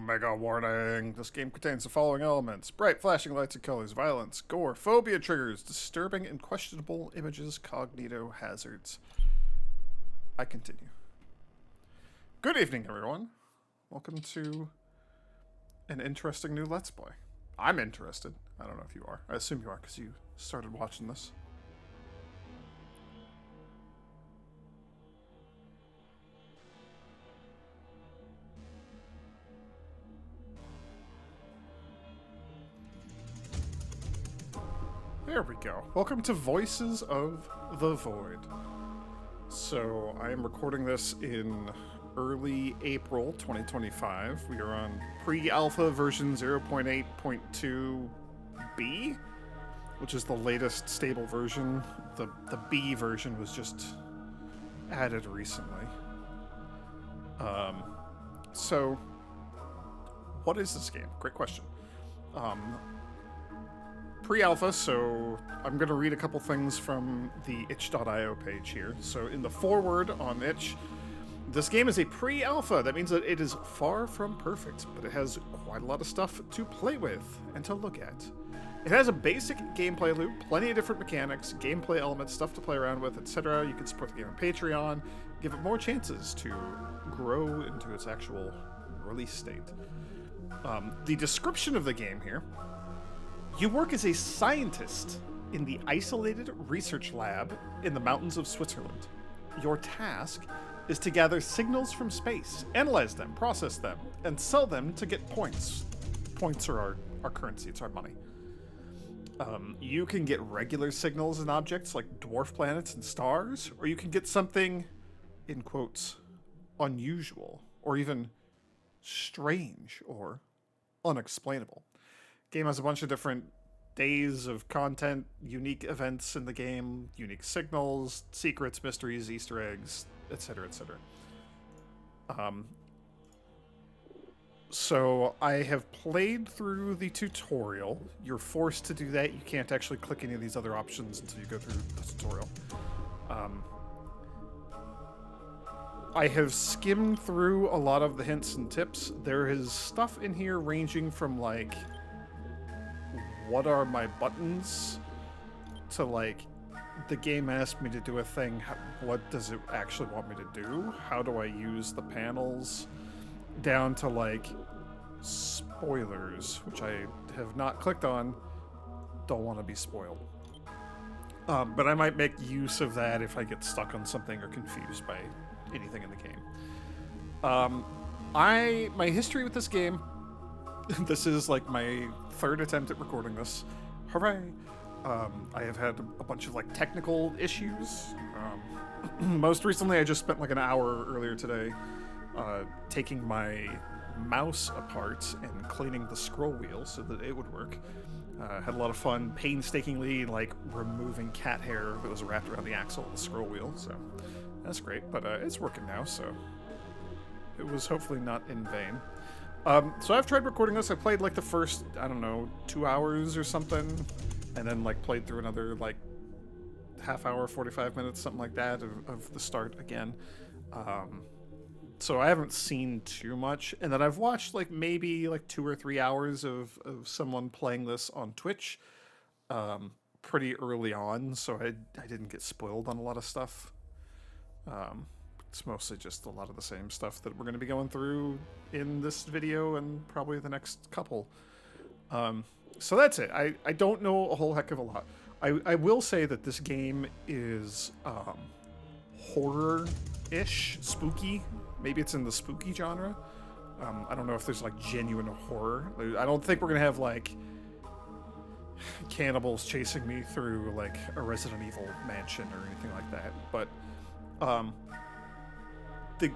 Mega warning. This game contains the following elements: bright flashing lights and colors, violence, gore, phobia triggers, disturbing and questionable images, cognito hazards. I continue. Good evening, everyone. Welcome to an interesting new Let's Play. I'm interested. I don't know if you are. I assume you are because you started watching this. There we go. Welcome to Voices of the Void. So, I am recording this in early April 2025. We are on pre-alpha version 0.8.2b, which is the latest stable version. The B version was just added recently. So, what is this game? Great question. Pre-alpha, so I'm going to read a couple things from the itch.io page here. So in the foreword on itch, this game is a pre-alpha. That means that it is far from perfect, but it has quite a lot of stuff to play with and to look at. It has a basic gameplay loop, plenty of different mechanics, gameplay elements, stuff to play around with, etc. You can support the game on Patreon, give it more chances to grow into its actual release state. The description of the game here: you work as a scientist in the isolated research lab in the mountains of Switzerland. Your task is to gather signals from space, analyze them, process them, and sell them to get points. Points are our currency, it's our money. You can get regular signals and objects like dwarf planets and stars, or you can get something, in quotes, unusual, or even strange, or unexplainable. Game has a bunch of different days of content, unique events in the game, unique signals, secrets, mysteries, Easter eggs, etc., etc. So I have played through the tutorial. You're forced to do that. You can't actually click any of these other options until you go through the tutorial. I have skimmed through a lot of the hints and tips. There is stuff in here ranging from, like, what are my buttons, to, like, the game asked me to do a thing, what does it actually want me to do? How do I use the panels? Down to, like, spoilers, which I have not clicked on. Don't want to be spoiled. But I might make use of that if I get stuck on something or confused by anything in the game. My history with this game, this is like my third attempt at recording this. Hooray! I have had a bunch of like technical issues. Most recently, I just spent like an hour earlier today taking my mouse apart and cleaning the scroll wheel so that it would work. Had a lot of fun painstakingly like removing cat hair that was wrapped around the axle of the scroll wheel, so that's great, but it's working now, so it was hopefully not in vain. So I've tried recording this. I played like the first, I don't know, 2 hours or something, and then like played through another like half hour, 45 minutes, something like that of the start again. So I haven't seen too much, and then I've watched like maybe like 2 or 3 hours of someone playing this on Twitch pretty early on, so I didn't get spoiled on a lot of stuff. It's mostly just a lot of the same stuff that we're going to be going through in this video and probably the next couple. So that's it. I don't know a whole heck of a lot. I will say that this game is horror-ish, spooky. Maybe it's in the spooky genre. I don't know if there's like genuine horror. I don't think we're going to have like cannibals chasing me through like a Resident Evil mansion or anything like that. But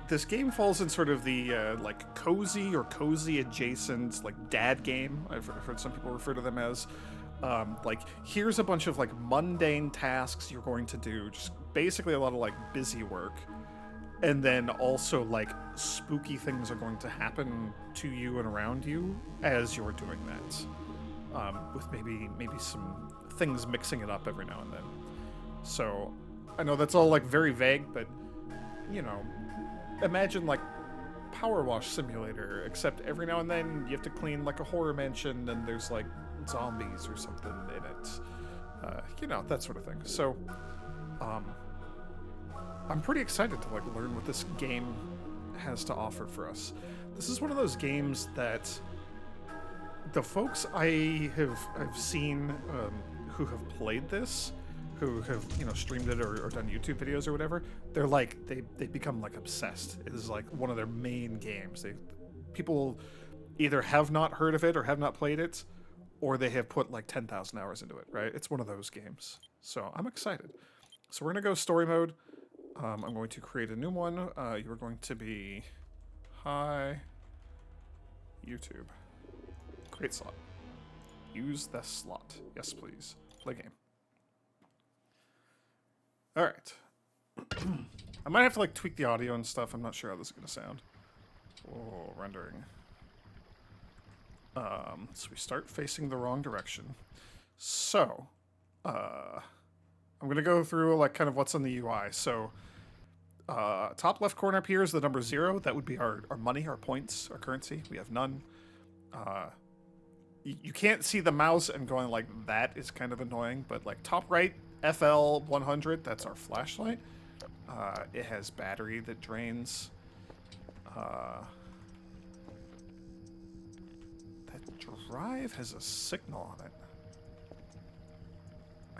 this game falls in sort of the like cozy or cozy adjacent like dad game. I've heard some people refer to them as. Like, here's a bunch of like mundane tasks you're going to do, just basically a lot of like busy work, and then also like spooky things are going to happen to you and around you as you're doing that, with maybe some things mixing it up every now and then. So I know that's all like very vague, but you know, imagine like power wash simulator, except every now and then you have to clean like a horror mansion and there's like zombies or something in it. You know, that sort of thing. So, I'm pretty excited to like learn what this game has to offer for us. This is one of those games that the folks I've seen who have played this, who have, you know, streamed it or done YouTube videos or whatever, they're like they become like obsessed. It is like one of their main games. People either have not heard of it or have not played it, or they have put like 10,000 hours into it, right? It's one of those games. So I'm excited. So we're gonna go story mode. I'm going to create a new one. You're going to be hi YouTube. Create slot. Use this slot. Yes, please. Play game. All right. I might have to like tweak the audio and stuff. I'm not sure how this is gonna sound. Oh, rendering. So we start facing the wrong direction. So, I'm gonna go through like kind of what's on the UI. So, top left corner up here is the number 0. That would be our money, our points, our currency. We have none. You can't see the mouse, and going like that is kind of annoying. But like top right, FL 100. That's our flashlight. It has battery that drains. That drive has a signal on it.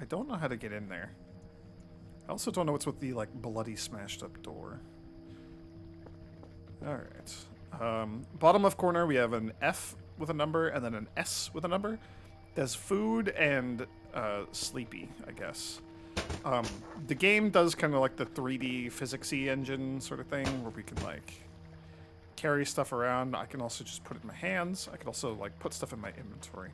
I don't know how to get in there. I also don't know what's with the like bloody smashed up door. Alright. Bottom left corner we have an F with a number and then an S with a number. There's food and sleepy, I guess. The game does kind of like the 3D physicsy engine sort of thing where we can like carry stuff around. I can also just put it in my hands. I can also like put stuff in my inventory.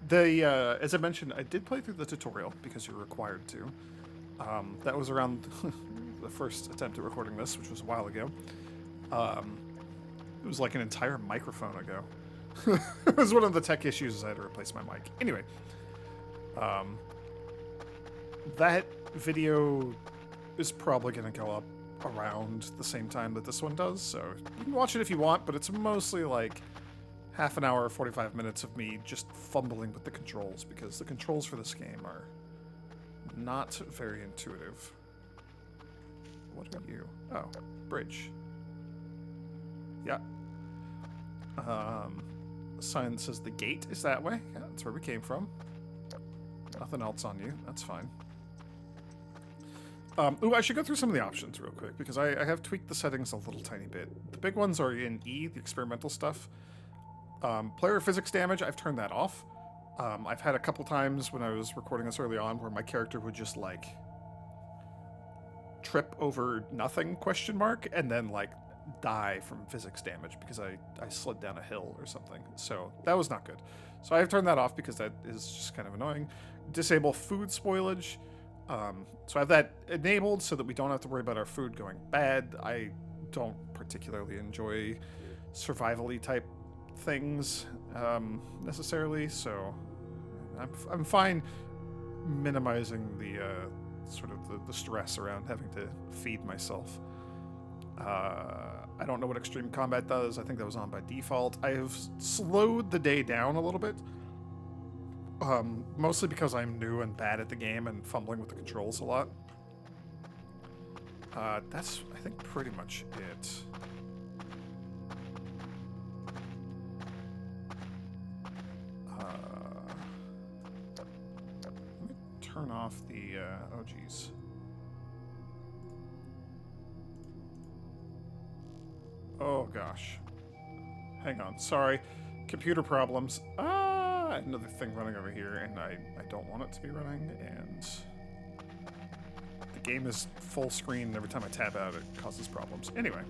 As I mentioned, I did play through the tutorial because you're required to. That was around the first attempt at recording this, which was a while ago. It was like an entire microphone ago. It was one of the tech issues. I had to replace my mic. Anyway, that video is probably going to go up around the same time that this one does, so you can watch it if you want, but it's mostly like half an hour, 45 minutes of me just fumbling with the controls, because the controls for this game are not very intuitive. What are you? Oh, bridge. Yeah. Sign says the gate is that way. Yeah, that's where we came from. Nothing else on you. That's fine. Ooh, I should go through some of the options real quick, because I have tweaked the settings a little tiny bit. The big ones are in E, the experimental stuff. Player physics damage, I've turned that off. I've had a couple times when I was recording this early on where my character would just, like, trip over nothing, question mark, and then, like, die from physics damage because I slid down a hill or something. So that was not good. So I've turned that off because that is just kind of annoying. Disable food spoilage. So I have that enabled so that we don't have to worry about our food going bad. I don't particularly enjoy survival-y type things necessarily, so I'm fine minimizing the sort of the stress around having to feed myself. I don't know what extreme combat does. I think that was on by default. I have slowed the day down a little bit. Mostly because I'm new and bad at the game and fumbling with the controls a lot. That's, I think, pretty much it. Let me turn off the, oh geez. Oh gosh. Hang on, sorry. Computer problems. Another thing running over here, and I don't want it to be running, and the game is full screen, and every time I tab out it causes problems. Anyway,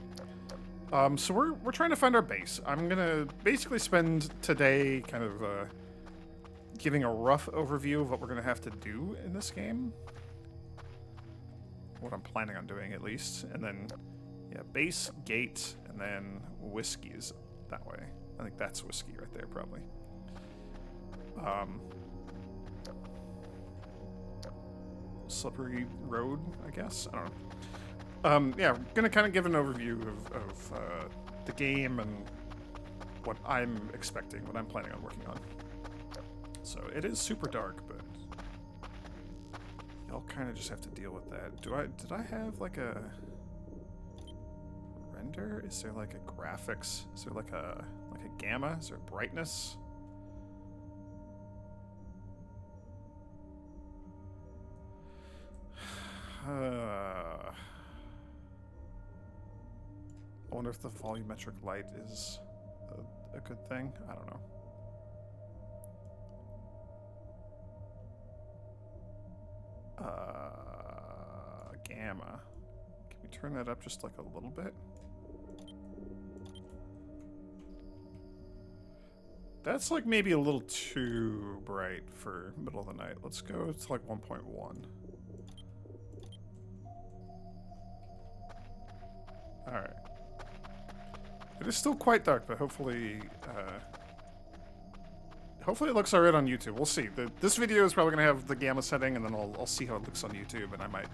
so we're trying to find our base. I'm gonna basically spend today kind of giving a rough overview of what we're gonna have to do in this game. What I'm planning on doing, at least. And then, yeah, base, gate, and then whiskey is that way. I think that's whiskey right there, probably. Slippery road, I guess. I don't know. Yeah, we're gonna kind of give an overview of the game and what I'm expecting, what I'm planning on working on. So it is super dark, but y'all kind of just have to deal with that. Did I have like a render? Is there like a graphics? Is there like a gamma? Is there brightness? I wonder if the volumetric light is a good thing. I don't know. Gamma. Can we turn that up just like a little bit? That's like maybe a little too bright for middle of the night. Let's go to like 1.1. Alright. It is still quite dark, but hopefully, hopefully it looks alright on YouTube. We'll see. This video is probably going to have the gamma setting, and then I'll see how it looks on YouTube, and I might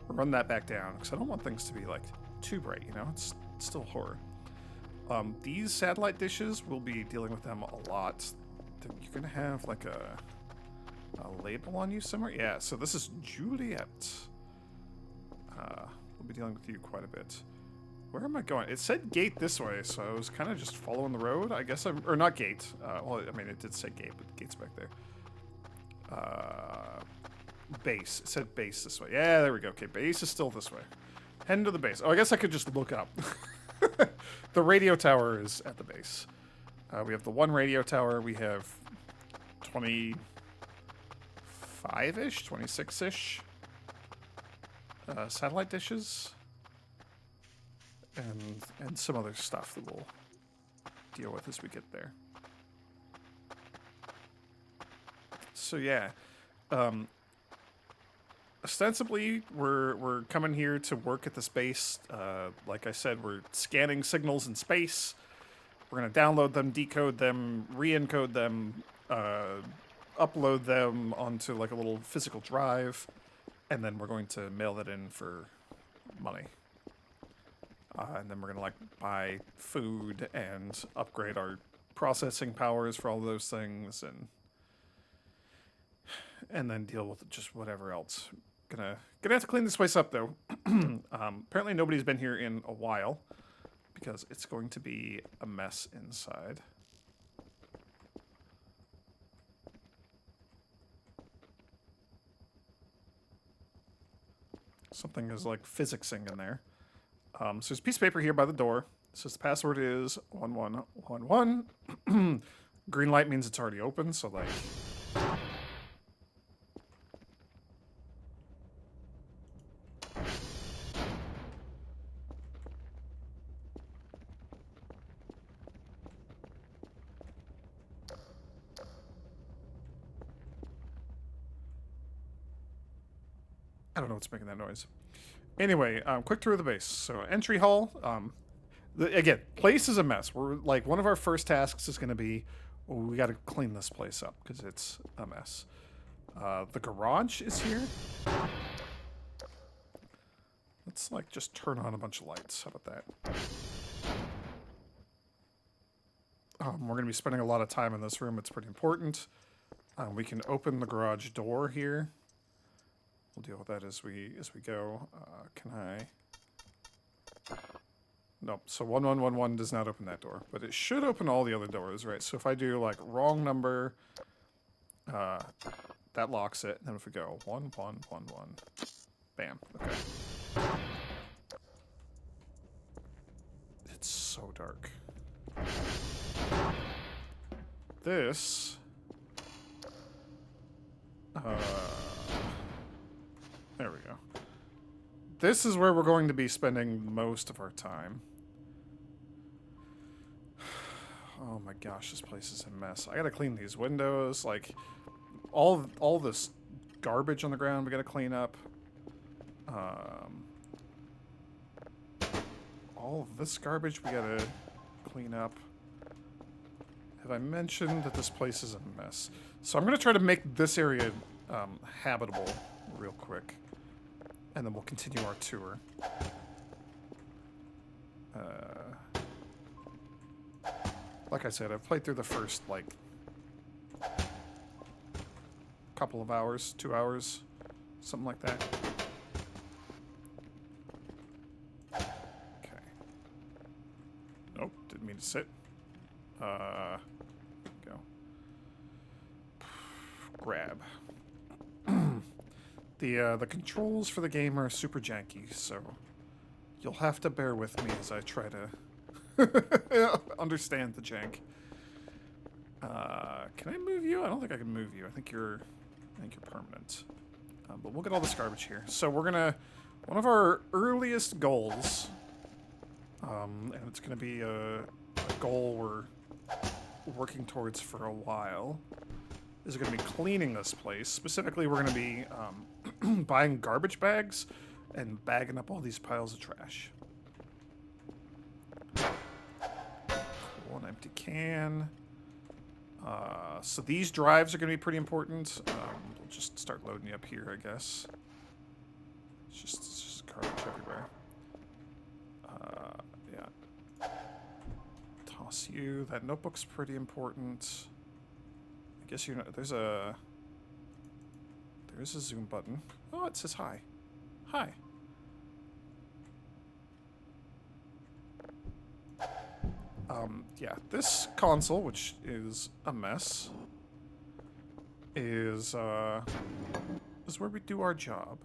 run that back down, because I don't want things to be, like, too bright, you know? It's still horror. These satellite dishes, we'll be dealing with them a lot. You're going to have, like, a label on you somewhere? Yeah, so this is Juliet. We'll be dealing with you quite a bit. Where am I going? It said gate this way, so I was kind of just following the road. I guess I'm... Or not gate. Well, I mean, it did say gate, but the gate's back there. Base. It said base this way. Yeah, there we go. Okay, base is still this way. Heading to the base. Oh, I guess I could just look up. The radio tower is at the base. We have the one radio tower. We have 25-ish, 26-ish satellite dishes. And some other stuff that we'll deal with as we get there. So yeah, ostensibly we're coming here to work at this base. Like I said, we're scanning signals in space. We're gonna download them, decode them, re-encode them, upload them onto like a little physical drive, and then we're going to mail that in for money. And then we're gonna like buy food and upgrade our processing powers for all those things, and then deal with just whatever else. Gonna have to clean this place up though. Apparently nobody's been here in a while because it's going to be a mess inside. Something is like physicsing in there. So there's a piece of paper here by the door. It says the password is 1111. Green light means it's already open, so like... I don't know what's making that noise. Anyway, quick tour of the base. So entry hall. Again, place is a mess. We're like one of our first tasks is going to be, we got to clean this place up because it's a mess. The garage is here. Let's like just turn on a bunch of lights. How about that? We're going to be spending a lot of time in this room. It's pretty important. We can open the garage door here. We'll deal with that as we go. Can I? Nope. So 1111 does not open that door, but it should open all the other doors, right? So if I do like wrong number, that locks it. And then if we go 1111, bam. Okay. It's so dark. This. There we go. This is where we're going to be spending most of our time. Oh my gosh, this place is a mess. I gotta clean these windows. Like, all this garbage on the ground we gotta clean up. All of this garbage we gotta clean up. Have I mentioned that this place is a mess? So I'm gonna try to make this area habitable real quick. And then we'll continue our tour. Like I said, I've played through the first, like, couple of hours, 2 hours, something like that. Okay. Nope, didn't mean to sit. Go. Grab. The controls for the game are super janky, so you'll have to bear with me as I try to understand the jank. Can I move you? I don't think I can move you. I think you're permanent. But we'll get all this garbage here. So we're gonna, one of our earliest goals, and it's gonna be a goal we're working towards for a while, is going to be cleaning this place. Specifically, we're going to be buying garbage bags and bagging up all these piles of trash. Cool, an empty can. So these drives are going to be pretty important. We'll just start loading you up here, I guess. It's just garbage everywhere. Yeah. Toss you. That notebook's pretty important. I guess you know, there is a zoom button. Oh, it says hi. Hi. Yeah, this console, which is a mess, is where we do our job.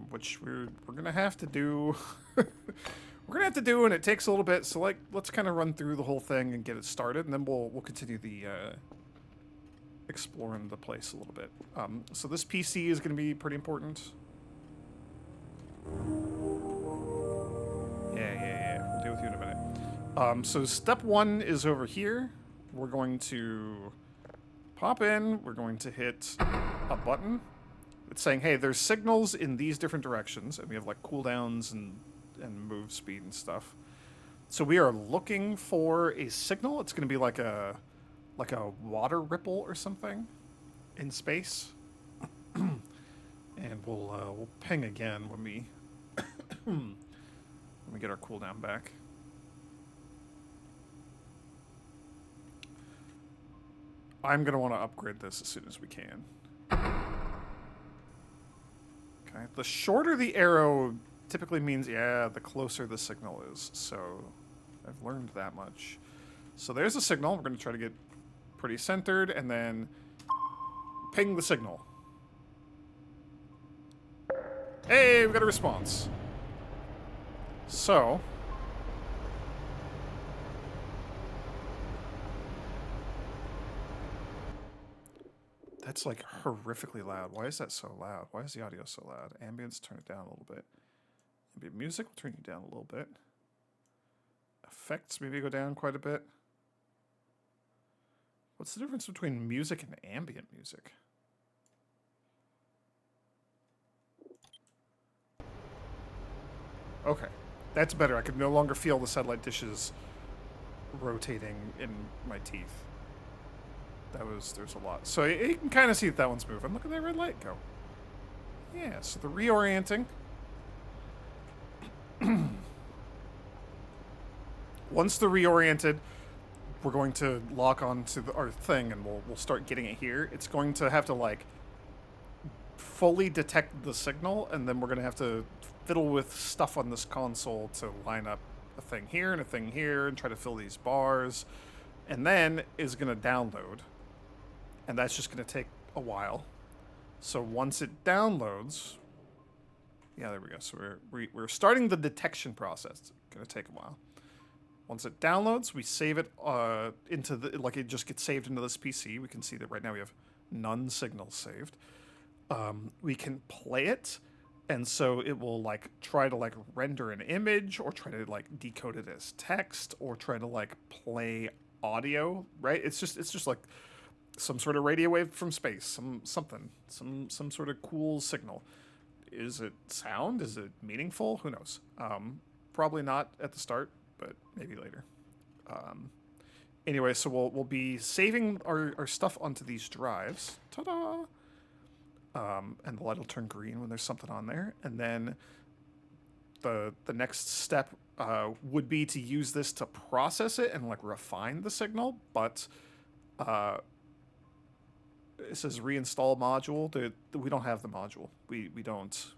Which we're gonna have to do. We're gonna have to do, and it takes a little bit. So, like, let's kind of run through the whole thing and get it started, and then we'll continue the exploring the place a little bit. So this PC is gonna be pretty important. Yeah. We'll deal with you in a minute. So step one is over here. We're going to pop in. We're going to hit a button. It's saying, hey, there's signals in these different directions, and we have like cooldowns and move speed and stuff. So we are looking for a signal. It's going to be like a water ripple or something in space. And we'll ping again when we when we get our cooldown back. I'm going to want to upgrade this as soon as we can. Okay. The shorter the arrow typically means, yeah, the closer the signal is. So I've learned that much. So there's the signal. We're going to try to get pretty centered and then ping the signal. Hey, we got a response. So that's like horrifically loud. Why is that so loud? Why is the audio so loud? Ambience, turn it down a little bit. Ambient music, will turn you down a little bit. Effects, maybe go down quite a bit. What's the difference between music and ambient music? Okay, that's better. I could no longer feel the satellite dishes rotating in my teeth. There's a lot. So you can kind of see that one's moving. Look at that red light go. Yeah, so the reorienting. Once they're reoriented, we're going to lock onto our thing and we'll start getting it here. It's going to have to like fully detect the signal, and then we're going to have to fiddle with stuff on this console to line up a thing here and a thing here and try to fill these bars, and then is going to download, and that's just going to take a while. So once it downloads, yeah, there we go. So we're starting the detection process. It's going to take a while. Once it downloads, we save it into the, like, it just gets saved into this PC. We can see that right now we have none signals saved. We can play it, and so it will like try to like render an image or try to like decode it as text or try to like play audio, right? It's just like some sort of radio wave from space, some sort of cool signal. Is it sound? Is it meaningful? Who knows? Probably not at the start, but maybe later. Anyway, so we'll be saving our stuff onto these drives. Ta-da! And the light will turn green when there's something on there. And then the next step would be to use this to process it and like refine the signal, but it says reinstall module. We don't have the module. We don't.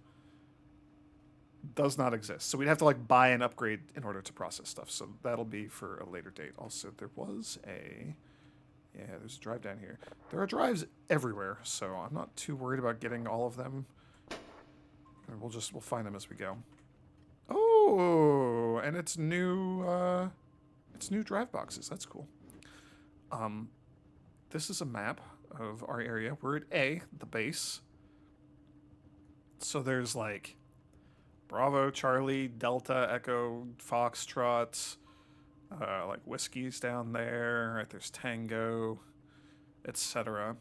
Does not exist. So we'd have to like buy an upgrade in order to process stuff. So that'll be for a later date. Also, there was a... Yeah, there's a drive down here. There are drives everywhere, so I'm not too worried about getting all of them. We'll find them as we go. Oh, and it's new drive boxes. That's cool. This is a map of our area. We're at A, the base. So there's like Bravo, Charlie, Delta, Echo, Foxtrot, like Whiskey's down there. Right, there's Tango, etc.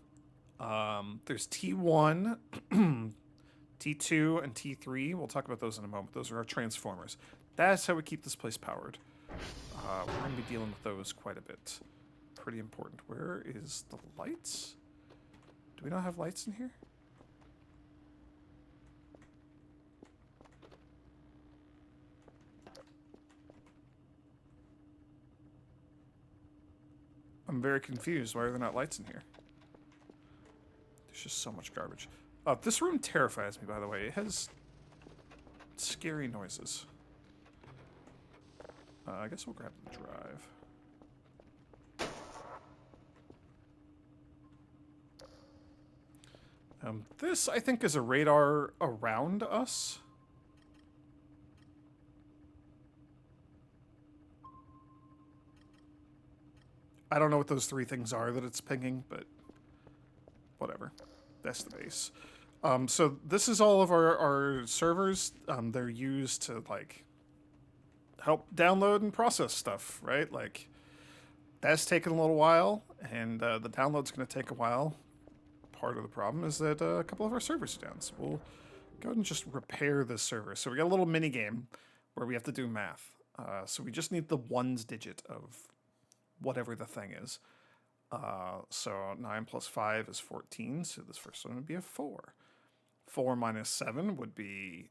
There's T1, T2, and T3. We'll talk about those in a moment. Those are our transformers. That's how we keep this place powered. We're going to be dealing with those quite a bit. Pretty important. Where is the lights? Do we not have lights in here? I'm very confused. Why are there not lights in here? There's just so much garbage. This room terrifies me, by the way. It has scary noises. I guess we'll grab the drive. This, I think, is a radar around us. I don't know what those three things are that it's pinging, but whatever. That's the base. So this is all of our servers. They're used to, like, help download and process stuff, right? Like, that's taken a little while, and the download's going to take a while. Part of the problem is that a couple of our servers are down, so we'll go ahead and just repair this server. So we got a little mini game where we have to do math. So we just need the ones digit of whatever the thing is. So 9 plus 5 is 14, so this first one would be a 4. 4 minus 7 would be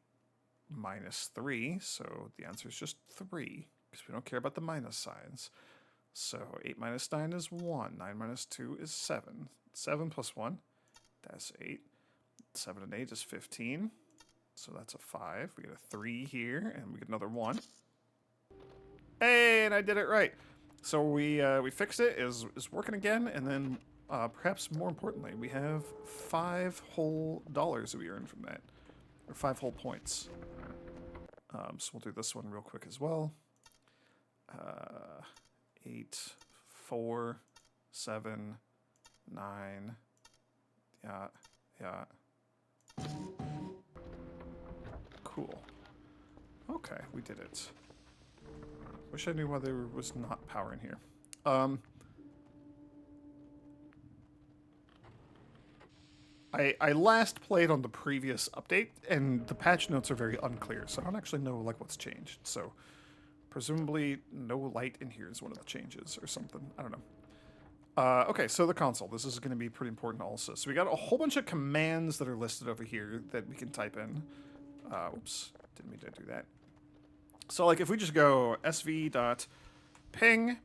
minus 3, so the answer is just 3, because we don't care about the minus signs. So 8 minus 9 is 1, 9 minus 2 is 7. 7 plus 1, that's 8. 7 and 8 is 15, so that's a 5. We get a 3 here, and we get another 1. Hey, and I did it right. So we fixed it, is working again, and then perhaps more importantly, we have 5 whole dollars that we earned from that, or 5 whole points. So we'll do this one real quick as well. 8, 4, 7, 9. Yeah. Cool. Okay, we did it. Wish I knew why there was not power in here. I last played on the previous update, and the patch notes are very unclear, so I don't actually know like what's changed. So presumably no light in here is one of the changes or something. I don't know. Okay, so the console. This is going to be pretty important also. So we got a whole bunch of commands that are listed over here that we can type in. Oops, didn't mean to do that. So like if we just go sv.ping,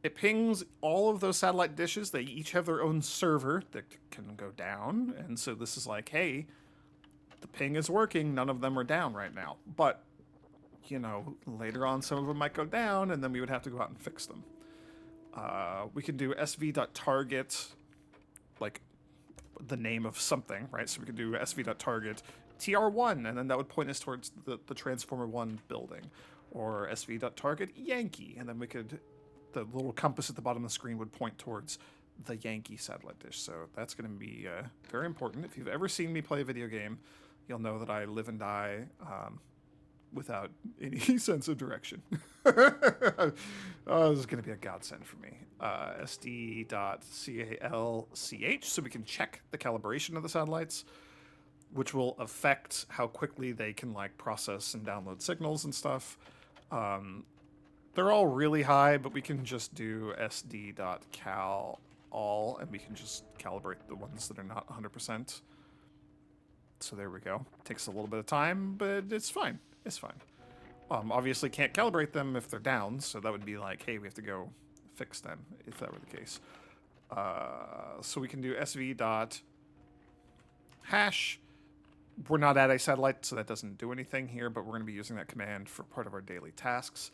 it pings all of those satellite dishes. They each have their own server that can go down. And so this is like, hey, the ping is working. None of them are down right now. But, you know, later on some of them might go down, and then we would have to go out and fix them. We can do sv.target, like the name of something, right? So we could do sv.target TR1, and then that would point us towards the Transformer 1 building. Or sv.target Yankee, and then we could, the little compass at the bottom of the screen would point towards the Yankee satellite dish. So that's going to be very important. If you've ever seen me play a video game, you'll know that I live and die without any sense of direction. This is going to be a godsend for me. sd.calch, so we can check the calibration of the satellites, which will affect how quickly they can like process and download signals and stuff. They're all really high, but we can just do sd.cal all, and we can just calibrate the ones that are not 100%. So there we go. Takes a little bit of time, but it's fine. It's fine. Obviously can't calibrate them if they're down, so that would be like, hey, we have to go fix them if that were the case. So we can do sv dot hash. We're not at a satellite, so that doesn't do anything here, but we're going to be using that command for part of our daily tasks.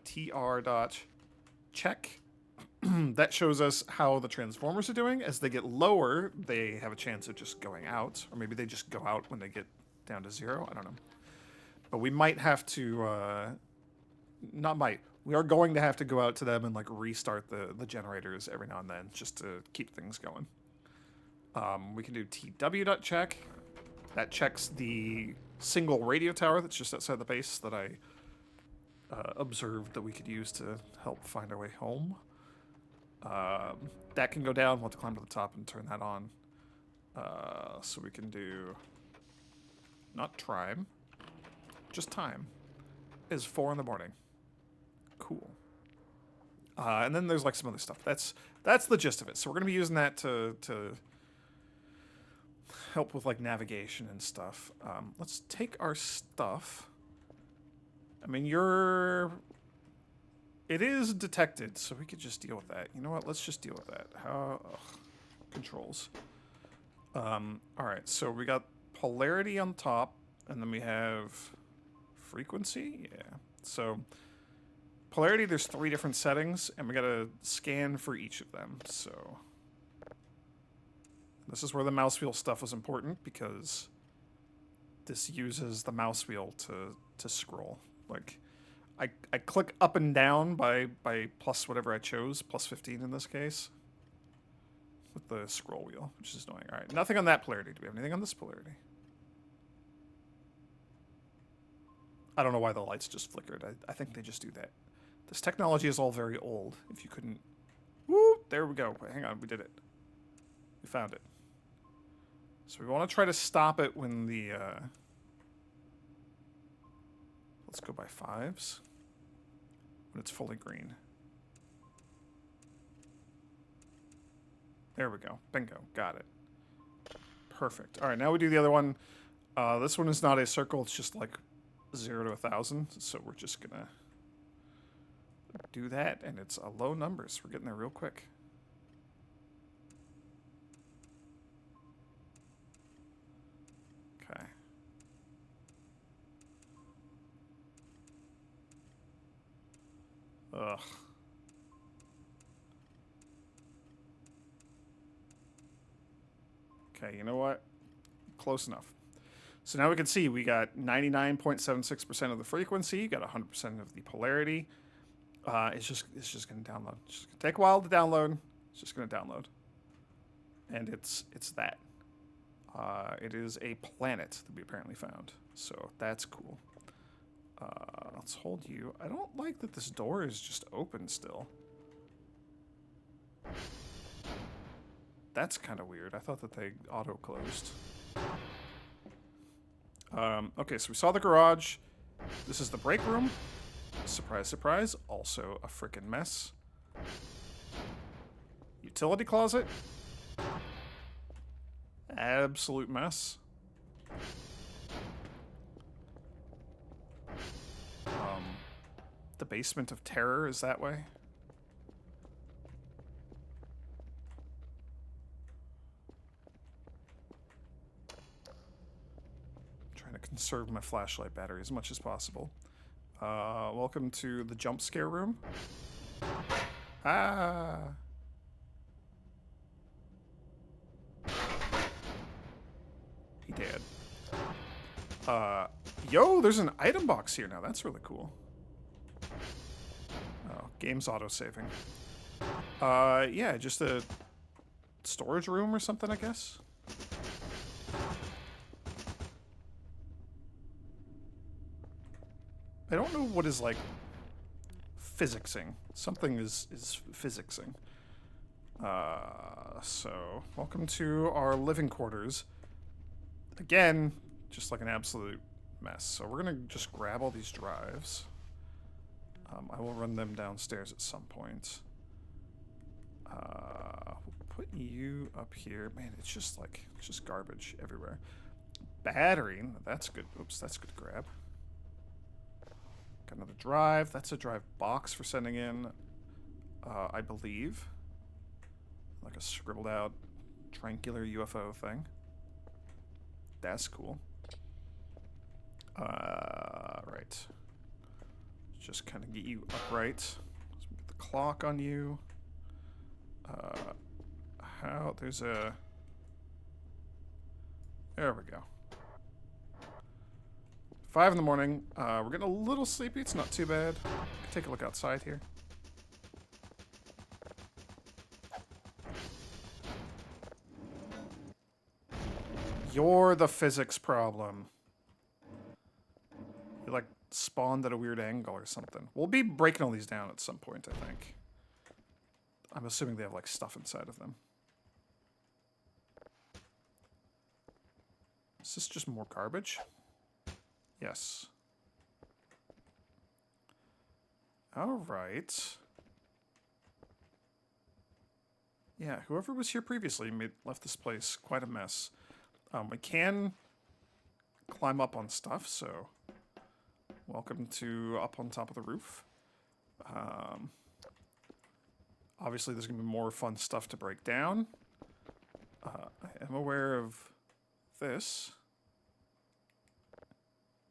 Tr dot check. That shows us how the transformers are doing. As they get lower, they have a chance of just going out, or maybe they just go out when they get down to 0. I don't know. But we might have to, not might, we are going to have to go out to them and like restart the generators every now and then just to keep things going. We can do tw.check. That checks the single radio tower that's just outside the base that I observed that we could use to help find our way home. That can go down. We'll have to climb to the top and turn that on. So we can do, not trime, just time, is 4 in the morning. Cool. And then there's like some other stuff. That's the gist of it. So we're going to be using that to help with like navigation and stuff. Let's take our stuff. I mean, it is detected, so we could just deal with that. You know what? Let's just deal with that. Controls. Alright, so we got polarity on top, and then we have frequency? Yeah. So, polarity, there's 3 different settings, and we gotta scan for each of them, so... This is where the mouse wheel stuff was important, because this uses the mouse wheel to scroll. Like, I click up and down by plus whatever I chose, plus 15 in this case, with the scroll wheel, which is annoying. Alright, nothing on that polarity. Do we have anything on this polarity? I don't know why the lights just flickered. I think they just do that. This technology is all very old, if you couldn't... Woo! There we go. Wait, hang on, we did it. We found it. So we want to try to stop it when the... Let's go by 5s. When it's fully green. There we go. Bingo. Got it. Perfect. Alright, now we do the other one. This one is not a circle, it's just like 0 to 1,000. So we're just gonna do that, and it's a low numbers. We're getting there real quick. Okay. Ugh. Okay, you know what? Close enough. So now we can see we got 99.76% of the frequency, got 100% of the polarity. It's just going to download. It's just going to take a while to download. It's just going to download. And it's that. It is a planet that we apparently found. So that's cool. Let's hold you. I don't like that this door is just open still. That's kind of weird. I thought that they auto-closed. Okay, so we saw the garage. This is the break room. Surprise, surprise. Also a frickin' mess. Utility closet. Absolute mess. The basement of terror is that way. Trying to conserve my flashlight battery as much as possible. Welcome to the jump scare room. Ah. He did. Yo, there's an item box here now. That's really cool. Oh, game's auto-saving. Yeah, just a storage room or something, I guess. I don't know what is, like, physicsing. Something is physicsing. So, welcome to our living quarters. Again, just like an absolute mess. So we're gonna just grab all these drives. I will run them downstairs at some point. We'll put you up here. Man, it's just garbage everywhere. Battery, that's good. Oops, that's good to grab. Got another drive. That's a drive box for sending in, I believe. Like a scribbled out triangular UFO thing. That's cool. Right. Just kind of get you upright. So we get the clock on you. There's a... There we go. 5 in the morning. We're getting a little sleepy. It's not too bad. Take a look outside here. You're the physics problem. You, like, spawned at a weird angle or something. We'll be breaking all these down at some point, I think. I'm assuming they have, like, stuff inside of them. Is this just more garbage? Yes. Alright. Yeah, whoever was here previously left this place quite a mess. We can climb up on stuff, so welcome to up on top of the roof. Obviously, there's going to be more fun stuff to break down. I am aware of this.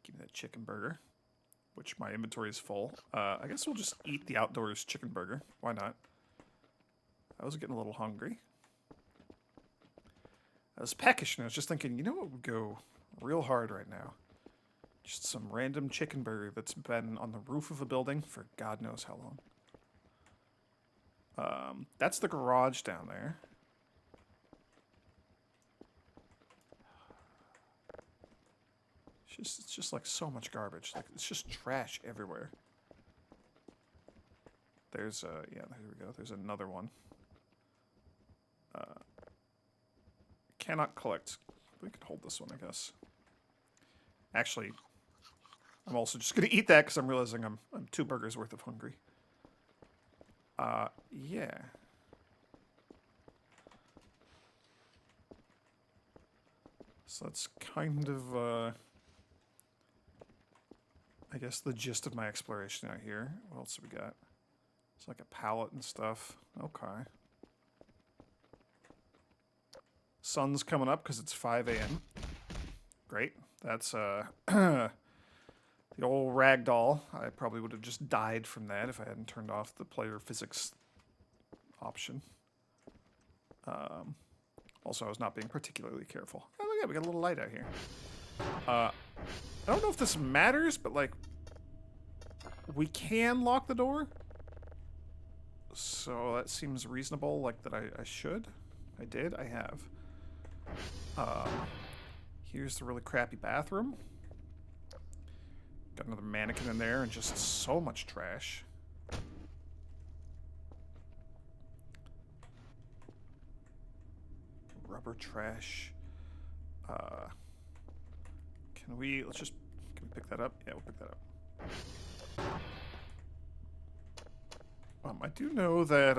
Give me that chicken burger, which my inventory is full. I guess we'll just eat the outdoors chicken burger. Why not? I was getting a little hungry. I was peckish, and I was just thinking, you know what would go real hard right now? Just some random chicken burger that's been on the roof of a building for God knows how long. That's the garage down there. It's just like so much garbage. Like, it's just trash everywhere. There's yeah, here we go. There's another one. Cannot collect. We can hold this one, I guess. Actually, I'm also just gonna eat that because I'm realizing I'm 2 burgers worth of hungry. Yeah. So that's kind of, I guess the gist of my exploration out here. What else have we got? It's like a pallet and stuff. Okay. Sun's coming up because it's 5 a.m. Great. That's, the old ragdoll. I probably would have just died from that if I hadn't turned off the player physics option. Also, I was not being particularly careful. Oh, yeah, we got a little light out here. I don't know if this matters, but, like, we can lock the door. So that seems reasonable, like, that I should. I did. I have. Here's the really crappy bathroom. Got another mannequin in there and just so much trash. Rubber trash. Can we pick that up? Yeah, we'll pick that up. I do know that,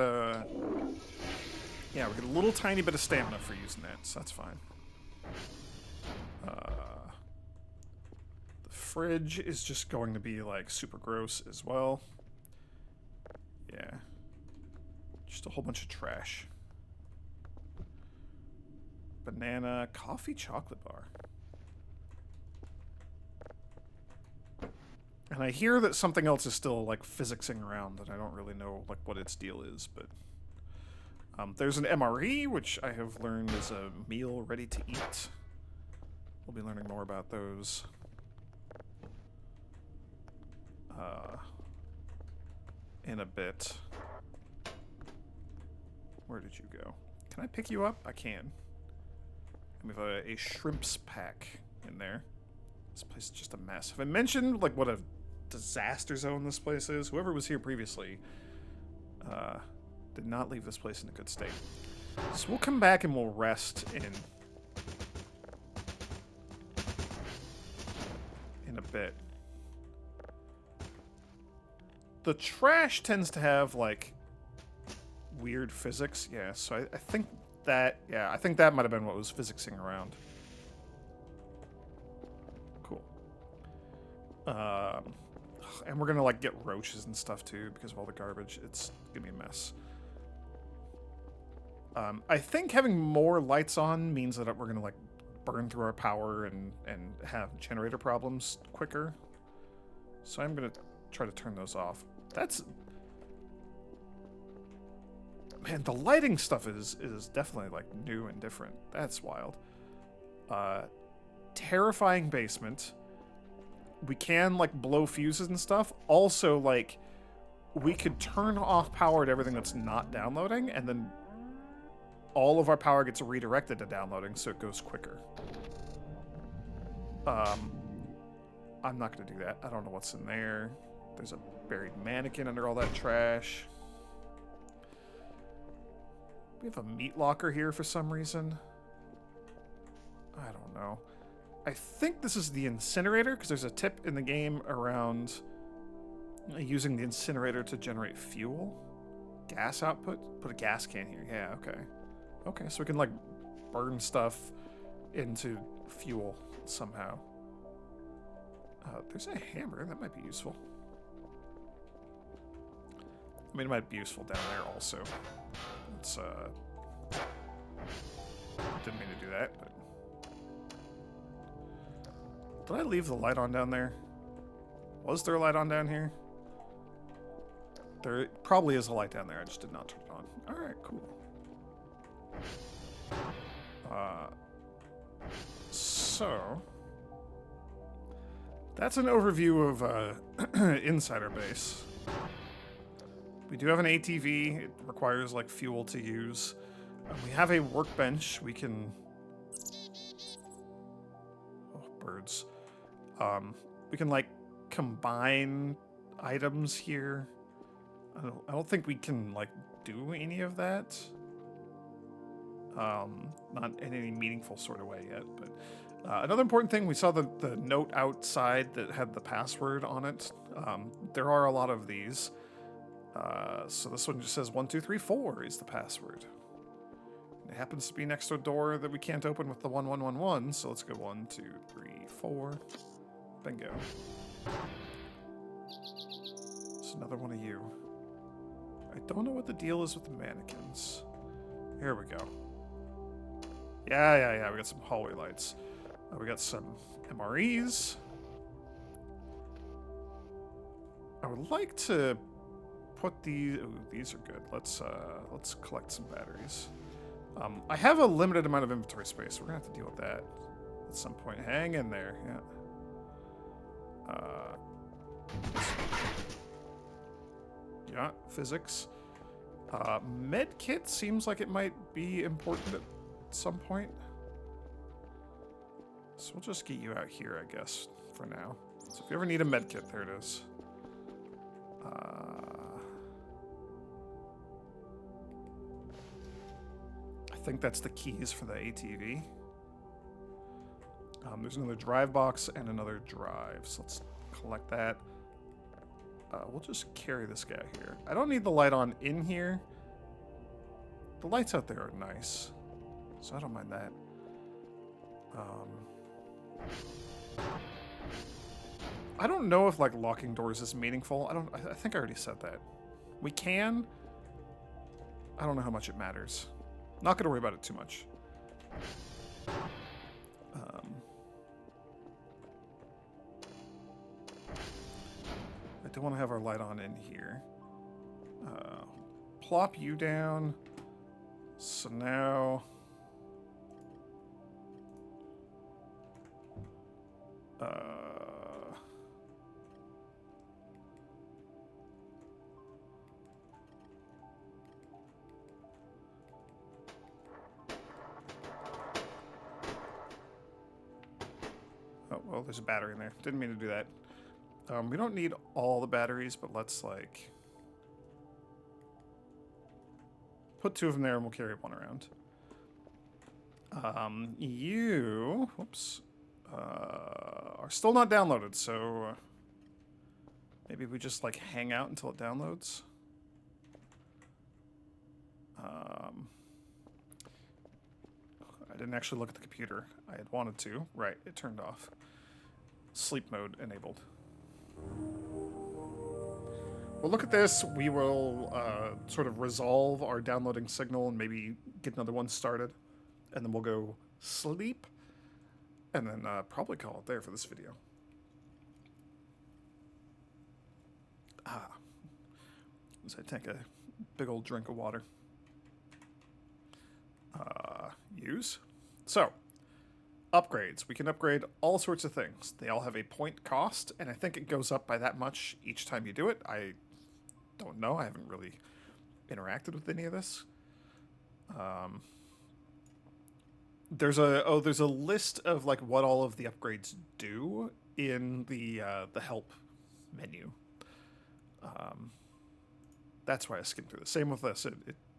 yeah, we get a little tiny bit of stamina for using that, so that's fine. The fridge is just going to be, like, super gross as well. Yeah. Just a whole bunch of trash. Banana, coffee, chocolate bar. And I hear that something else is still, like, physicsing around, and I don't really know, like, what its deal is, but... there's an MRE, which I have learned is a meal ready to eat. We'll be learning more about those. In a bit. Where did you go? Can I pick you up? I can. We have a shrimps pack in there. This place is just a mess. Have I mentioned, like, what a disaster zone this place is? Whoever was here previously did not leave this place in a good state. So we'll come back and we'll rest in a bit. The trash tends to have, like, weird physics. Yeah, so I think that, yeah, I think that might have been what was physicsing around. Cool. And we're gonna like get roaches and stuff too because of all the garbage. It's gonna be a mess. I think having more lights on means that we're gonna like burn through our power and have generator problems quicker. So I'm gonna try to turn those off. That's... Man, the lighting stuff is definitely like new and different. That's wild. Terrifying basement. We can like blow fuses and stuff. Also, like, we could turn off power to everything that's not downloading, and then all of our power gets redirected to downloading, so it goes quicker. I'm not gonna do that. I don't know what's in there. There's a buried mannequin under all that trash. We have a meat locker here for some reason. I don't know. I think this is the incinerator, because there's a tip in the game around using the incinerator to generate fuel. Gas output? Put a gas can here. Yeah, okay. Okay, so we can, like, burn stuff into fuel somehow. There's a hammer. That might be useful. I mean, it might be useful down there also. Let's, didn't mean to do that, but... Did I leave the light on down there? Was there a light on down here? There probably is a light down there. I just did not turn it on. Alright, cool. So... That's an overview of Insider Base. We do have an ATV. It requires, like, fuel to use. We have a workbench. We can... Oh, birds. We can, like, combine items here. I don't think we can, like, do any of that. Not in any meaningful sort of way yet, but... another important thing, we saw the note outside that had the password on it. There are a lot of these. So this one just says 1234 is the password. It happens to be next to a door that we can't open with the 1111, so let's go 1, 2, 3, 4. Bingo. It's another one of you. I don't know what the deal is with the mannequins. Here we go. Yeah, we got some hallway lights. We got some MREs. I would like to put these... Ooh, these are good. Let's collect some batteries. I have a limited amount of inventory space. We're gonna have to deal with that at some point. Hang in there, yeah. Yeah, physics. Med kit seems like it might be important at some point. So we'll just get you out here, I guess, for now. So if you ever need a med kit, there it is. I think that's the keys for the ATV. There's another drive box and another drive, so let's collect that. We'll just carry this guy here. I don't need the light on in here. The lights out there are nice, so I don't mind that. I don't know if, like, locking doors is meaningful. I think I already said that. We can. I don't know how much it matters. Not gonna worry about it too much. I do want to have our light on in here. Plop you down. So now... Oh, well, there's a battery in there. Didn't mean to do that. We don't need all the batteries, but let's, like... Put 2 of them there and we'll carry 1 around. You... Whoops. Are still not downloaded, so... maybe we just, like, hang out until it downloads. I didn't actually look at the computer. I had wanted to. Right, it turned off. Sleep mode enabled. We'll look at this. We will sort of resolve our downloading signal and maybe get another one started. And then we'll go sleep. And then probably call it there for this video. As I take a big old drink of water. Use. So, upgrades. We can upgrade all sorts of things. They all have a point cost, and I think it goes up by that much each time you do it. I don't know. I haven't really interacted with any of this. There's a list of like what all of the upgrades do in the help menu. That's why I skimmed through this. Same with this.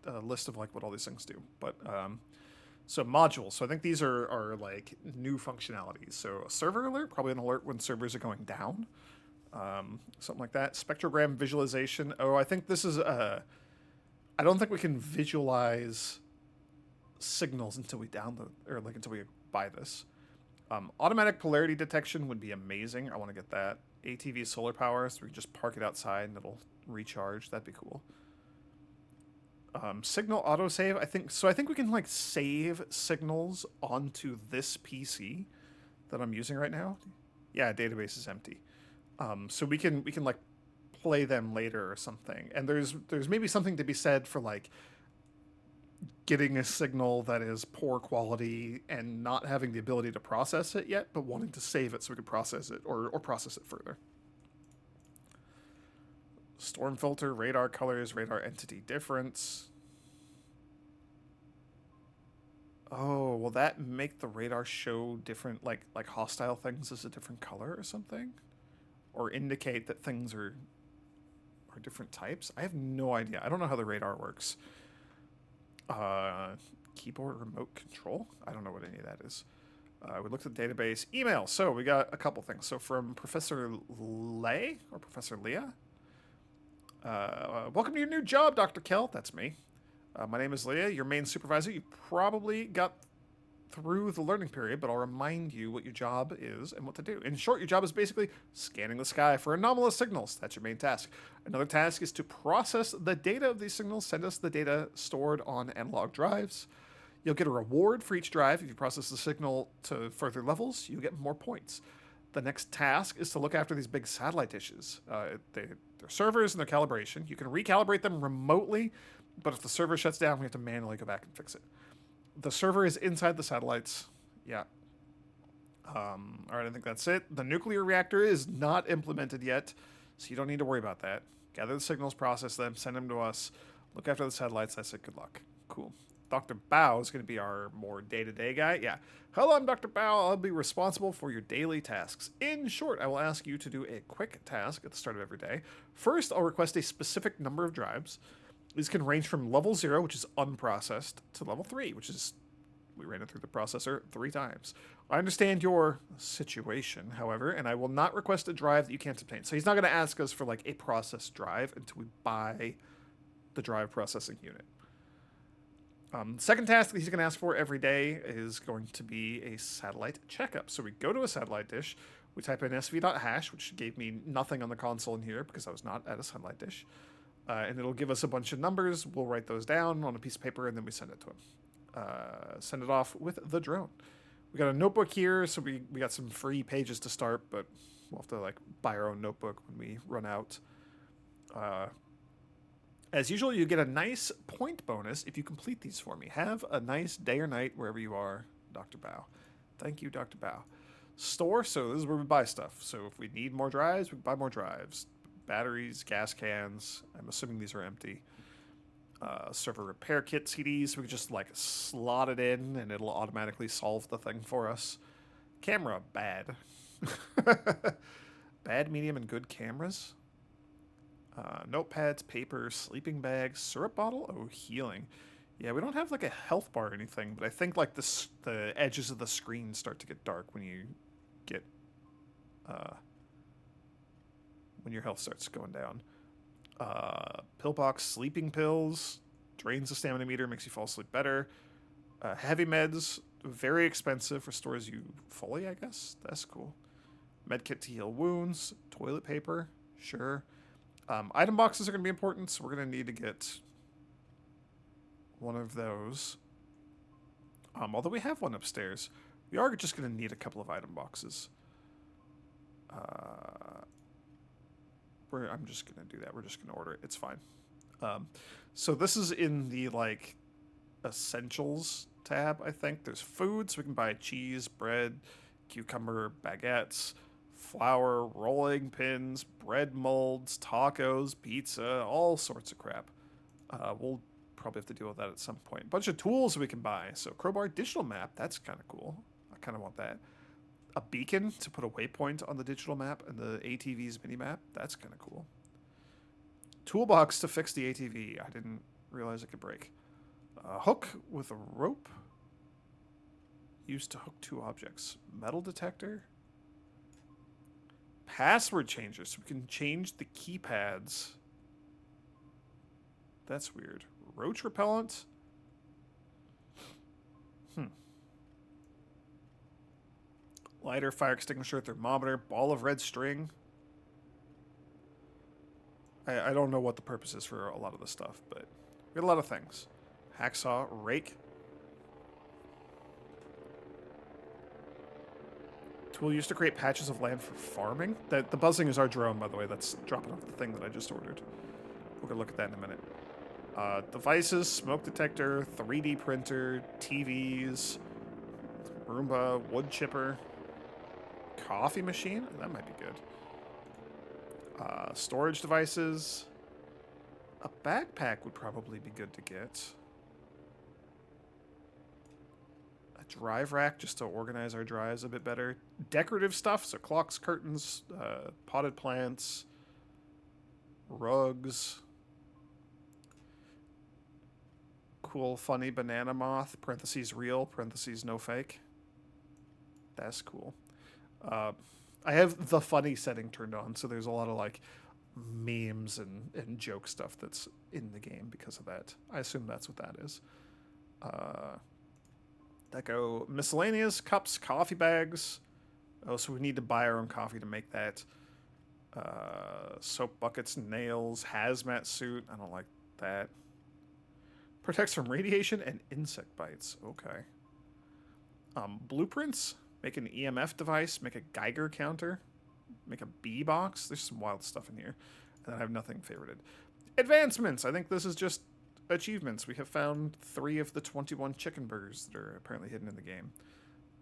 A list of like what all these things do. But so modules. So I think these are like new functionalities. So a server alert, probably an alert when servers are going down. Something like that. Spectrogram visualization. Oh, I think this is I don't think we can visualize signals until we download or like until we buy this. Automatic polarity detection would be amazing. I want to get that. ATV solar power, so we can just park it outside and it'll recharge. That'd be cool. Signal autosave. I think we can like save signals onto this PC that I'm using right now. Yeah, database is empty. So we can like play them later or something. And there's maybe something to be said for like getting a signal that is poor quality and not having the ability to process it yet, but wanting to save it so we can process it or process it further. Storm filter, radar colors, radar entity difference. Oh, will that make the radar show different, like hostile things as a different color or something? Or indicate that things are different types? I have no idea. I don't know how the radar works. Keyboard remote control? I don't know what any of that is. We looked at the database. Email. So we got a couple things. So from Professor Lay or Professor Leah. Welcome to your new job, Dr. Kell. That's me. My name is Leah, your main supervisor. You probably got through the learning period, but I'll remind you what your job is and what to do. In short, your job is basically scanning the sky for anomalous signals. That's your main task. Another task is to process the data of these signals, send us the data stored on analog drives. You'll get a reward for each drive. If you process the signal to further levels, you get more points. The next task is to look after these big satellite dishes. They're servers and their calibration. You can recalibrate them remotely, but if the server shuts down, we have to manually go back and fix it. The server is inside the satellites. Yeah. All right, I think that's it. The nuclear reactor is not implemented yet, so you don't need to worry about that. Gather the signals, process them, send them to us. Look after the satellites. That's it. Good luck. Cool. Dr. Bao is going to be our more day-to-day guy. Yeah. Hello, I'm Dr. Bao. I'll be responsible for your daily tasks. In short, I will ask you to do a quick task at the start of every day. First, I'll request a specific number of drives. These can range from level 0, which is unprocessed, to level 3, which is we ran it through the processor 3 times. I understand your situation, however, and I will not request a drive that you can't obtain. So he's not going to ask us for like a processed drive until we buy the drive processing unit. Second task that he's going to ask for every day is going to be a satellite checkup. So we go to a satellite dish, we type in sv.hash, which gave me nothing on the console in here because I was not at a satellite dish. And it'll give us a bunch of numbers. We'll write those down on a piece of paper, and then we send it to him. Send it off with the drone. We got a notebook here, so we got some free pages to start, but we'll have to like buy our own notebook when we run out. As usual, you get a nice point bonus if you complete these for me. Have a nice day or night wherever you are, Dr. Bao. Thank you, Dr. Bao. Store, so this is where we buy stuff. So if we need more drives, we buy more drives. Batteries, gas cans. I'm assuming these are empty. Server repair kit CDs. We can just like slot it in and it'll automatically solve the thing for us. Camera, bad. Bad, medium, and good cameras. Notepads, paper, sleeping bags, syrup bottle. Oh, healing. Yeah, we don't have like a health bar or anything, but I think like the edges of the screen start to get dark when you get when your health starts going down. Pillbox, sleeping pills, drains the stamina meter, makes you fall asleep better. Heavy meds, very expensive, restores you fully, I guess. That's cool. Medkit to heal wounds, toilet paper, sure. Item boxes are going to be important, so we're going to need to get one of those. Although we have one upstairs. We are just going to need a couple of item boxes. I'm just going to do that. We're just going to order it. It's fine. So this is in the, like, essentials tab, I think. There's food, so we can buy cheese, bread, cucumber, baguettes, flour, rolling pins, bread molds, tacos, pizza, all sorts of crap. We'll probably have to deal with that at some point. A bunch of tools we can buy. So crowbar, digital map, that's kind of cool. I kind of want that. A beacon to put a waypoint on the digital map and the ATV's mini-map, that's kind of cool. Toolbox to fix the ATV. I didn't realize it could break. A hook with a rope used to hook two objects. Metal detector. Password changer, so we can change the keypads. That's weird. Roach repellent. Lighter, fire extinguisher, thermometer, ball of red string. I don't know what the purpose is for a lot of this stuff, but we got a lot of things. Hacksaw, rake. Tool used to create patches of land for farming. The buzzing is our drone, by the way. That's dropping off the thing that I just ordered. We're going to look at that in a minute. Devices, smoke detector, 3D printer, TVs, Roomba, wood chipper, coffee machine. That might be good. Storage devices. A backpack would probably be good to get. A drive rack just to organize our drives a bit better. Decorative stuff, so clocks, curtains, potted plants, rugs. Cool, funny banana moth, parentheses real, parentheses no fake. That's cool. I have the funny setting turned on, so there's a lot of, like, memes and joke stuff that's in the game because of that. I assume that's what that is. That go miscellaneous, cups, coffee bags. Oh, so we need to buy our own coffee to make that. Soap buckets, nails, hazmat suit. I don't like that. Protects from radiation and insect bites. Okay. Blueprints. Make an EMF device. Make a Geiger counter. Make a bee box. There's some wild stuff in here. And I have nothing favorited. Advancements. I think this is just achievements. We have found 3 of the 21 chicken burgers that are apparently hidden in the game.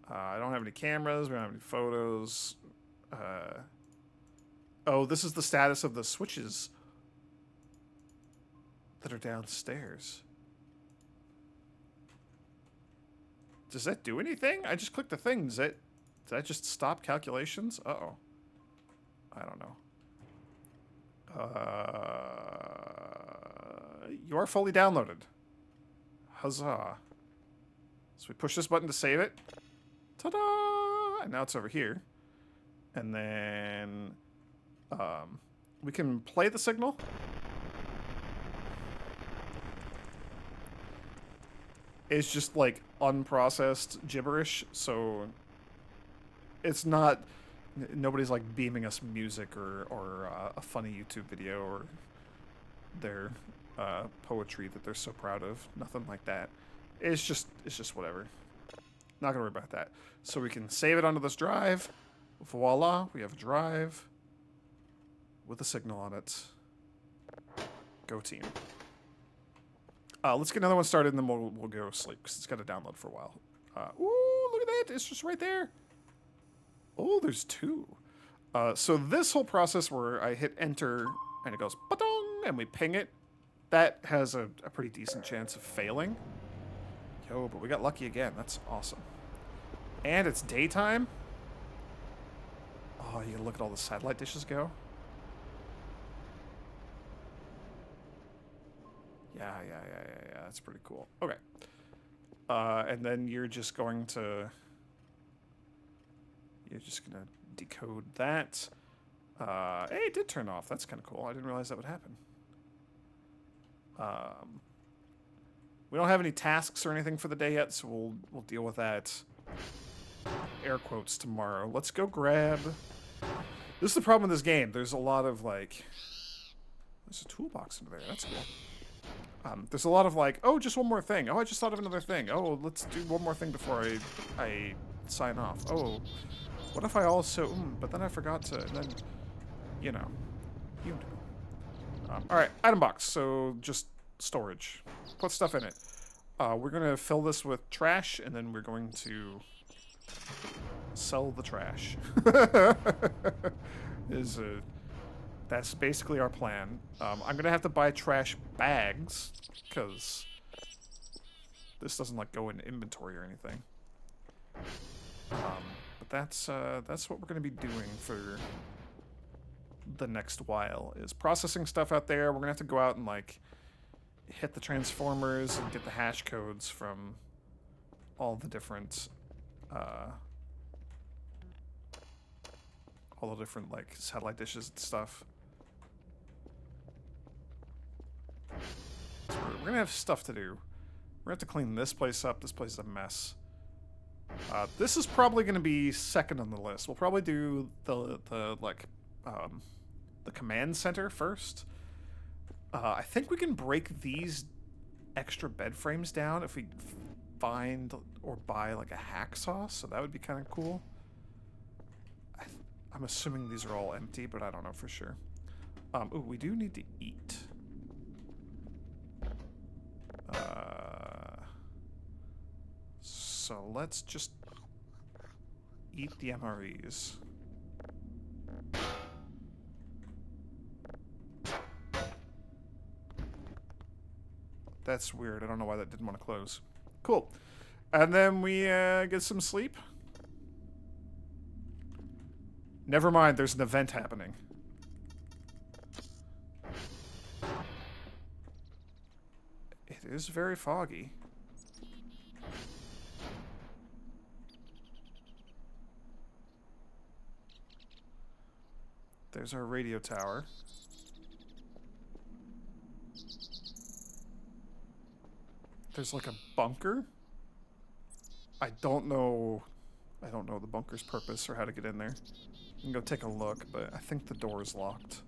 I don't have any cameras. We don't have any photos. Oh, this is the status of the switches that are downstairs. Does that do anything? I just clicked the thing. Did that just stop calculations? Uh-oh. I don't know. You are fully downloaded. Huzzah. So we push this button to save it. Ta-da! And now it's over here. And then we can play the signal. It's just like unprocessed gibberish, so it's not, nobody's like beaming us music or a funny YouTube video or their poetry that they're so proud of. Nothing like that. It's just whatever. Not gonna worry about that. So we can save it onto this drive. Voila, we have a drive with a signal on it. Go team. Let's get another one started and then we'll go sleep because it's got to download for a while. Ooh, look at that. It's just right there. Oh, there's 2. So this whole process where I hit enter and it goes ba-dong and we ping it, that has a pretty decent chance of failing. Yo, but we got lucky again. That's awesome. And it's daytime. Oh, you gotta look at all the satellite dishes go. Yeah. That's pretty cool. Okay. And then you're just going to decode that. Hey, it did turn off. That's kind of cool. I didn't realize that would happen. We don't have any tasks or anything for the day yet, so we'll deal with that, air quotes, tomorrow. Let's go grab. This is the problem with this game. There's a lot of like There's a toolbox in there. That's cool. There's a lot of like, oh, just one more thing. Oh, I just thought of another thing. Oh, let's do one more thing before I sign off. Oh, what if I also... but then I forgot to... And then, you know. You know. All right, item box. So just storage. Put stuff in it. We're going to fill this with trash, and then we're going to sell the trash. That's basically our plan. I'm going to have to buy trash bags, because this doesn't like go in inventory or anything. But that's what we're going to be doing for the next while, is processing stuff out there. We're going to have to go out and like hit the transformers and get the hash codes from all the different like satellite dishes and stuff. So we're gonna have stuff to do. We're gonna have to clean this place up. This place is a mess. This is probably gonna be second on the list. We'll probably do the command center first. I think we can break these extra bed frames down if we find or buy like a hacksaw, so that would be kind of cool. I'm assuming these are all empty, but I don't know for sure. Ooh, we do need to eat. So let's just eat the MREs. That's weird. I don't know why that didn't want to close. Cool. And then we get some sleep. Never mind, there's an event happening. It is very foggy. There's our radio tower. There's like a bunker. I don't know the bunker's purpose or how to get in there. You can go take a look, but I think the door is locked.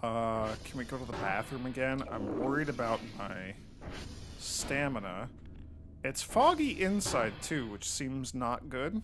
Can we go to the bathroom again? I'm worried about my stamina. It's foggy inside too, which seems not good.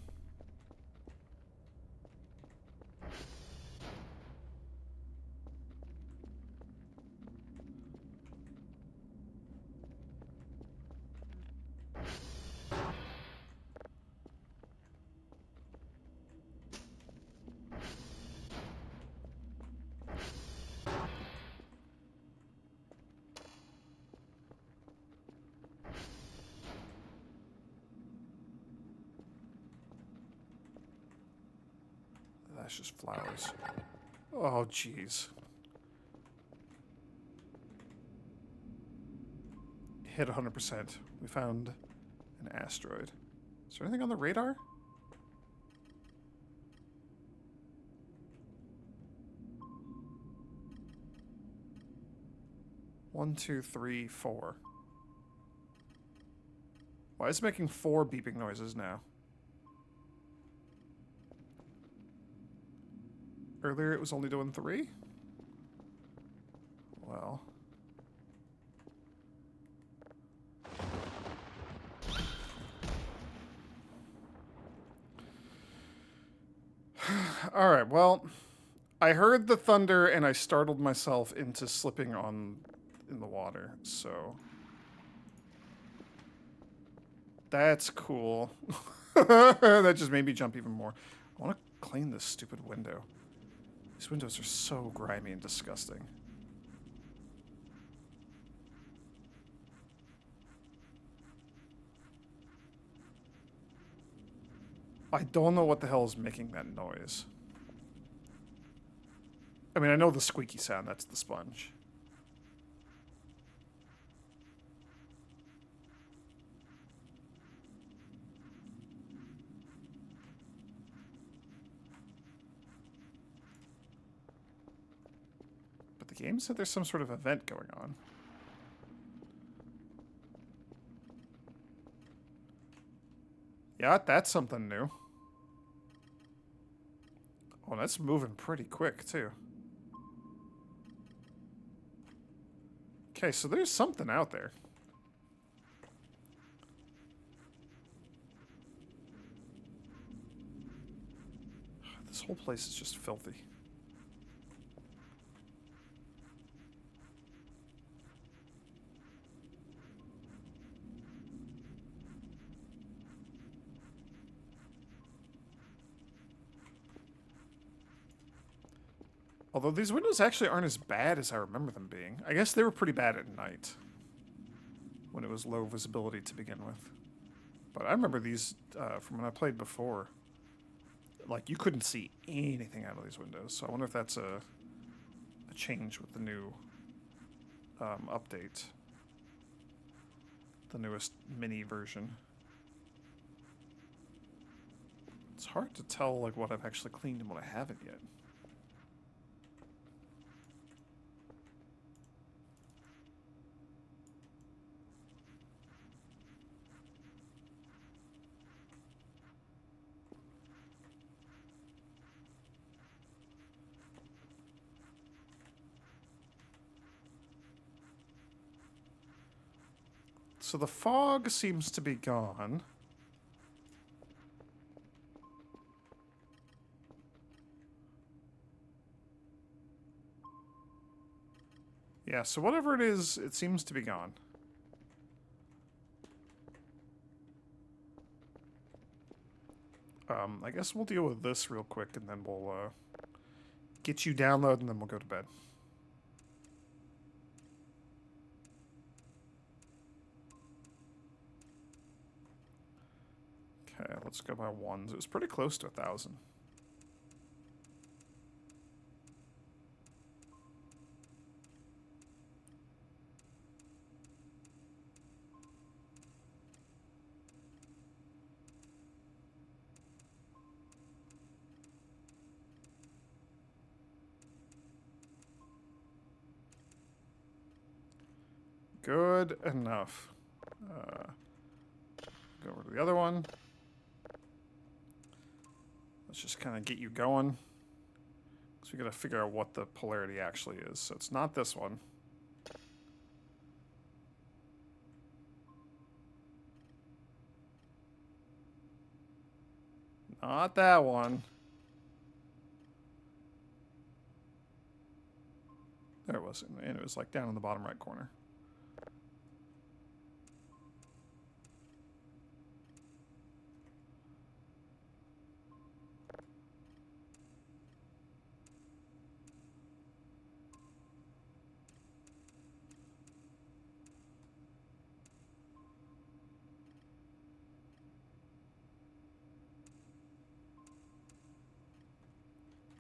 That's just flowers. Oh, jeez. Hit 100%. We found an asteroid. Is there anything on the radar? One, two, three, four. Why is it making 4 beeping noises now? Earlier it was only doing 3? Well. Alright, well. I heard the thunder and I startled myself into slipping in the water, so. That's cool. That just made me jump even more. I want to clean this stupid window. These windows are so grimy and disgusting. I don't know what the hell is making that noise. I mean, I know the squeaky sound, that's the sponge. But the game said there's some sort of event going on. Yeah, that's something new. Oh, that's moving pretty quick, too. Okay, so there's something out there. This whole place is just filthy. Although these windows actually aren't as bad as I remember them being. I guess they were pretty bad at night, when it was low visibility to begin with. But I remember these from when I played before. Like, you couldn't see anything out of these windows. So I wonder if that's a change with the new update. The newest mini version. It's hard to tell like what I've actually cleaned and what I haven't yet. So the fog seems to be gone. Yeah, so whatever it is, it seems to be gone. I guess we'll deal with this real quick and then we'll get you download and then we'll go to bed. Okay, let's go by ones. It was pretty close to 1,000. Good enough. Go over to the other one. Let's just kind of get you going. So we gotta figure out what the polarity actually is. So it's not this one. Not that one. There it was. And it was like down in the bottom right corner.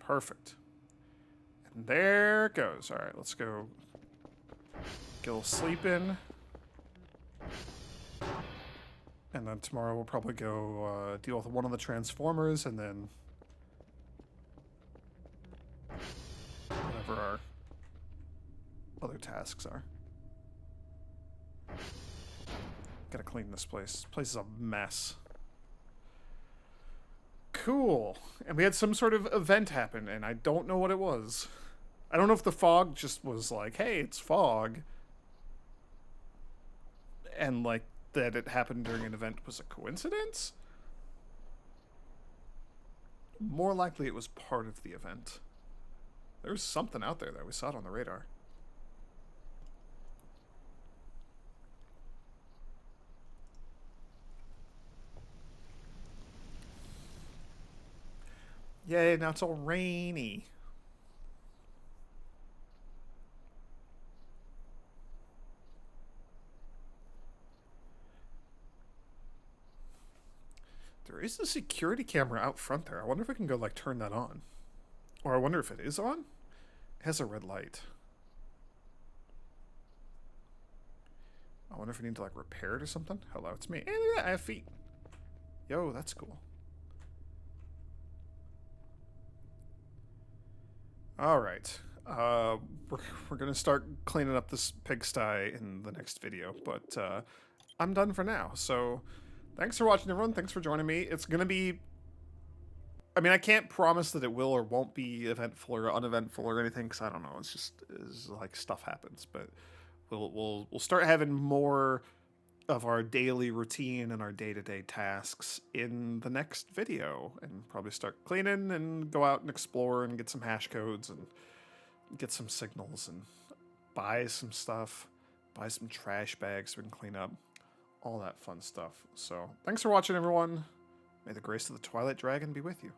Perfect. And there it goes. All right, let's go get a little sleep in. And then tomorrow we'll probably go deal with one of the Transformers and then whatever our other tasks are. Gotta clean this place. This place is a mess. Cool. And we had some sort of event happen, and I don't know what it was. I don't know if the fog just was like, hey, it's fog. And, like, that it happened during an event was a coincidence? More likely it was part of the event. There was something out there, though. We saw it on the radar. Yay, now it's all rainy. There is a security camera out front there. I wonder if I can go, like, turn that on. Or I wonder if it is on? It has a red light. I wonder if I need to, like, repair it or something. Hello, it's me. Hey, look at that, I have feet. Yo, that's cool. Alright. We're gonna start cleaning up this pigsty in the next video, but I'm done for now. So, thanks for watching, everyone. Thanks for joining me. It's gonna be I mean, I can't promise that it will or won't be eventful or uneventful or anything because I don't know. It's just is like stuff happens, but we'll start having more of our daily routine and our day-to-day tasks in the next video, and probably start cleaning and go out and explore and get some hash codes and get some signals and buy some stuff, buy some trash bags so we can clean up, all that fun stuff. So thanks for watching, everyone. May the grace of the Twilight Dragon be with you.